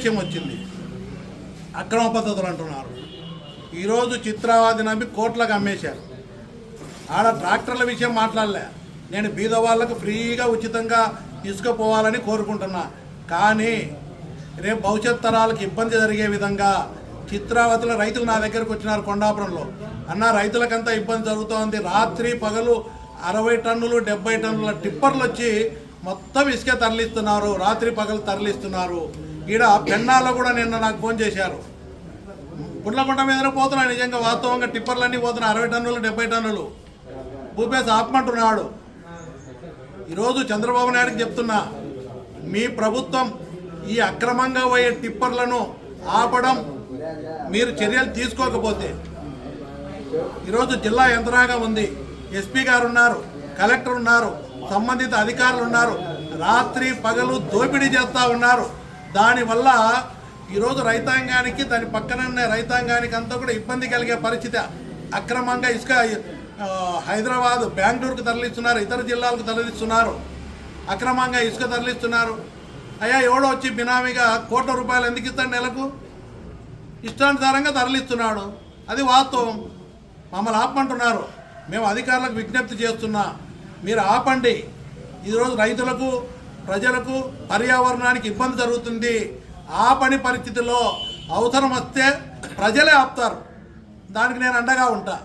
విషయం వచ్చింది. అక్రమ పద్ధతులు అంటున్నారు. ఈరోజు చిత్రావతి నమ్మి కోట్లకు అమ్మేశారు. ఆడ ట్రాక్టర్ల విషయం మాట్లాడలే. నేను బీద వాళ్ళకు ఫ్రీగా ఉచితంగా ఇసుక పోవాలని కోరుకుంటున్నా. కానీ రేపు భవిష్యత్ తరాలకు ఇబ్బంది జరిగే విధంగా చిత్రావతిలో రైతులు నా దగ్గరకు వచ్చినారు. కొండాపురంలో అన్న రైతులకంతా ఇబ్బంది జరుగుతోంది. రాత్రి పగలు 60 టన్నులు 70 టన్నుల టిప్పర్లు వచ్చి మొత్తం ఇసుక తరలిస్తున్నారు. రాత్రి పగలు తరలిస్తున్నారు. ఈడ పెన్నాలో కూడా నిన్న నాకు ఫోన్ చేశారు. గుండ్లకుంట మీద పోతున్నాయి. నిజంగా వాస్తవంగా టిప్పర్లన్నీ పోతున్నాయి. 60 టన్నులు 70 టన్నులు భూపేశ ఆపమంటున్నాడు. ఈరోజు చంద్రబాబు నాయుడుకి చెప్తున్నా, మీ ప్రభుత్వం ఈ అక్రమంగా పోయే టిప్పర్లను ఆపడం మీరు చర్యలు తీసుకోకపోతే, ఈరోజు జిల్లా యంత్రాంగం ఉంది, ఎస్పీ గారు ఉన్నారు, కలెక్టర్ ఉన్నారు, సంబంధిత అధికారులు ఉన్నారు, రాత్రి పగలు దోపిడీ చేస్తూ ఉన్నారు. దానివల్ల ఈరోజు రైతాంగానికి దాని పక్కన రైతాంగానికి అంతా కూడా ఇబ్బంది కలిగే పరిస్థితి. అక్రమంగా ఇసుక హైదరాబాద్ బెంగళూరుకు తరలిస్తున్నారు, ఇతర జిల్లాలకు తరలిస్తున్నారు, అక్రమంగా ఇసుక తరలిస్తున్నారు. అయ్యా ఎవడో వచ్చి బినామీగా కోట్ల రూపాయలు ఎందుకు ఇస్తాడు నెలకు? ఇష్టానుసారంగా తరలిస్తున్నాడు. అది వాస్తవం. మమ్మల్ని ఆపమంటున్నారు. మేము అధికారులకు విజ్ఞప్తి చేస్తున్నా, మీరు ఆపండి. ఈరోజు రైతులకు ప్రజలకు పర్యావరణానికి ఇబ్బంది జరుగుతుంది. ఆపని పరిస్థితుల్లో అవసరం వస్తే ప్రజలే ఆపుతారు. దానికి నేను అండగా ఉంటా.